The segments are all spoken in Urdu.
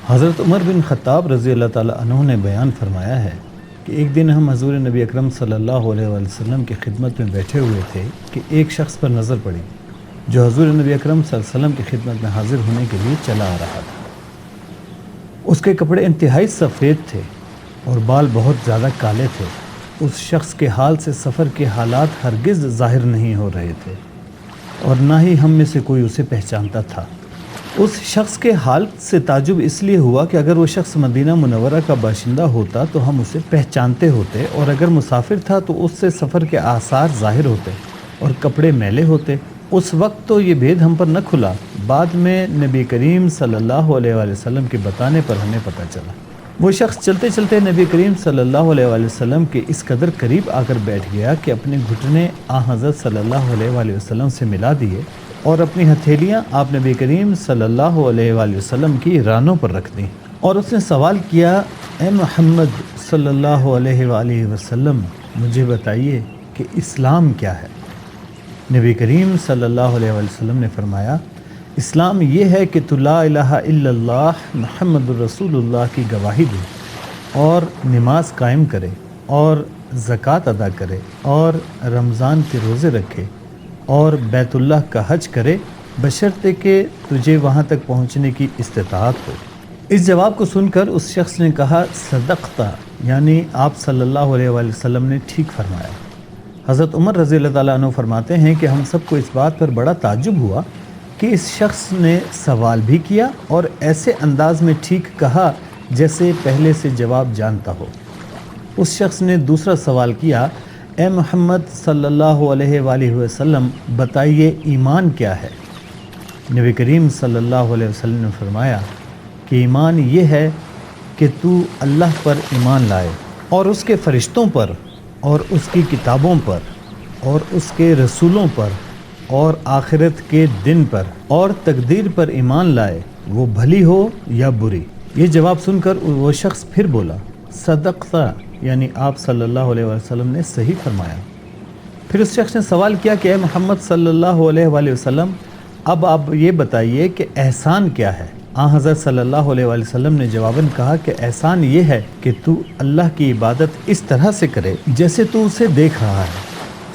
حضرت عمر بن خطاب رضی اللہ تعالیٰ عنہ نے بیان فرمایا ہے کہ ایک دن ہم حضور نبی اکرم صلی اللہ علیہ وآلہ وسلم کی خدمت میں بیٹھے ہوئے تھے کہ ایک شخص پر نظر پڑی جو حضور نبی اکرم صلی اللہ علیہ وسلم کی خدمت میں حاضر ہونے کے لیے چلا آ رہا تھا۔ اس کے کپڑے انتہائی سفید تھے اور بال بہت زیادہ کالے تھے۔ اس شخص کے حال سے سفر کے حالات ہرگز ظاہر نہیں ہو رہے تھے اور نہ ہی ہم میں سے کوئی اسے پہچانتا تھا۔ اس شخص کے حال سے تعجب اس لیے ہوا کہ اگر وہ شخص مدینہ منورہ کا باشندہ ہوتا تو ہم اسے پہچانتے ہوتے، اور اگر مسافر تھا تو اس سے سفر کے آثار ظاہر ہوتے اور کپڑے میلے ہوتے۔ اس وقت تو یہ بھید ہم پر نہ کھلا، بعد میں نبی کریم صلی اللہ علیہ وآلہ وسلم کے بتانے پر ہمیں پتہ چلا۔ وہ شخص چلتے چلتے نبی کریم صلی اللہ علیہ وآلہ وسلم کے اس قدر قریب آ کر بیٹھ گیا کہ اپنے گھٹنے حضرت صلی اللہ علیہ وآلہ وسلم سے ملا دیے اور اپنی ہتھیلیاں آپ نبی کریم صلی اللہ علیہ وآلہ وسلم کی رانوں پر رکھ دیں، اور اس نے سوال کیا، اے محمد صلی اللہ علیہ وآلہ وسلم، مجھے بتائیے کہ اسلام کیا ہے؟ نبی کریم صلی اللہ علیہ وآلہ وسلم نے فرمایا، اسلام یہ ہے کہ تو لا الہ الا اللہ محمد الرسول اللہ کی گواہی دے اور نماز قائم کرے اور زکوٰۃ ادا کرے اور رمضان کے روزے رکھے اور بیت اللہ کا حج کرے، بشرطے کہ تجھے وہاں تک پہنچنے کی استطاعت ہو۔ اس جواب کو سن کر اس شخص نے کہا، صدقتا، یعنی آپ صلی اللہ علیہ وآلہ وسلم نے ٹھیک فرمایا۔ حضرت عمر رضی اللہ تعالیٰ عنہ فرماتے ہیں کہ ہم سب کو اس بات پر بڑا تعجب ہوا کہ اس شخص نے سوال بھی کیا اور ایسے انداز میں ٹھیک کہا جیسے پہلے سے جواب جانتا ہو۔ اس شخص نے دوسرا سوال کیا، اے محمد صلی اللہ علیہ وآلہ وسلم، بتائیے ایمان کیا ہے؟ نبی کریم صلی اللہ علیہ وسلم نے فرمایا کہ ایمان یہ ہے کہ تو اللہ پر ایمان لائے اور اس کے فرشتوں پر اور اس کی کتابوں پر اور اس کے رسولوں پر اور آخرت کے دن پر اور تقدیر پر ایمان لائے، وہ بھلی ہو یا بری۔ یہ جواب سن کر وہ شخص پھر بولا، صدقتا، یعنی آپ صلی اللہ علیہ وسلم نے صحیح فرمایا۔ پھر اس شخص نے سوال کیا کہ اے محمد صلی اللہ علیہ وآلہ وسلم، اب آپ یہ بتائیے کہ احسان کیا ہے؟ حضرت صلی اللہ علیہ وآلہ وسلم نے جواباً کہا کہ احسان یہ ہے کہ تو اللہ کی عبادت اس طرح سے کرے جیسے تو اسے دیکھ رہا ہے۔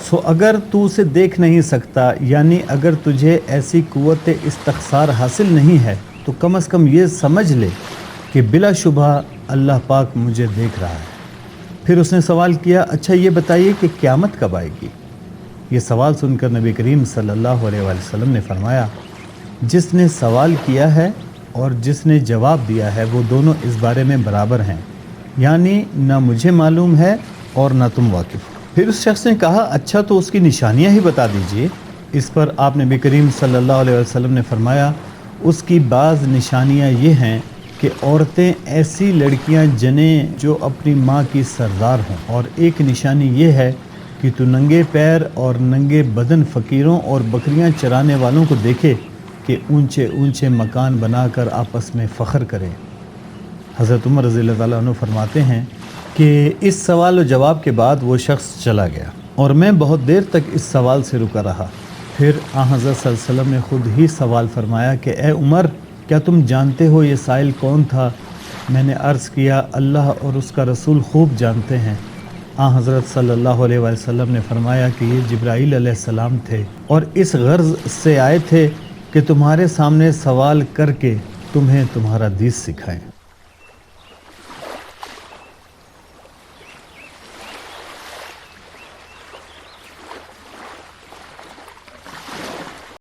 سو اگر تو اسے دیکھ نہیں سکتا، یعنی اگر تجھے ایسی قوت استخسار حاصل نہیں ہے، تو کم از کم یہ سمجھ لے کہ بلا شبہ اللہ پاک مجھے دیکھ رہا ہے۔ پھر اس نے سوال کیا، اچھا یہ بتائیے کہ قیامت کب آئے گی؟ یہ سوال سن کر نبی کریم صلی اللہ علیہ وآلہ وسلم نے فرمایا، جس نے سوال کیا ہے اور جس نے جواب دیا ہے وہ دونوں اس بارے میں برابر ہیں، یعنی نہ مجھے معلوم ہے اور نہ تم واقف ہو۔ پھر اس شخص نے کہا، اچھا تو اس کی نشانیاں ہی بتا دیجئے۔ اس پر آپ نبی کریم صلی اللہ علیہ وسلم نے فرمایا، اس کی بعض نشانیاں یہ ہیں کہ عورتیں ایسی لڑکیاں جنیں جو اپنی ماں کی سردار ہوں، اور ایک نشانی یہ ہے کہ تو ننگے پیر اور ننگے بدن فقیروں اور بکریاں چرانے والوں کو دیکھے کہ اونچے اونچے مکان بنا کر آپس میں فخر کرے۔ حضرت عمر رضی اللہ تعالیٰ عنہ فرماتے ہیں کہ اس سوال و جواب کے بعد وہ شخص چلا گیا اور میں بہت دیر تک اس سوال سے رکا رہا۔ پھر حضرت صلی اللہ علیہ وسلم نے خود ہی سوال فرمایا کہ اے عمر، کیا تم جانتے ہو یہ سائل کون تھا؟ میں نے عرض کیا، اللہ اور اس کا رسول خوب جانتے ہیں۔ حضرت صلی اللہ علیہ وآلہ وسلم نے فرمایا کہ یہ جبرائیل علیہ السلام تھے اور اس غرض سے آئے تھے کہ تمہارے سامنے سوال کر کے تمہیں تمہارا دین سکھائیں۔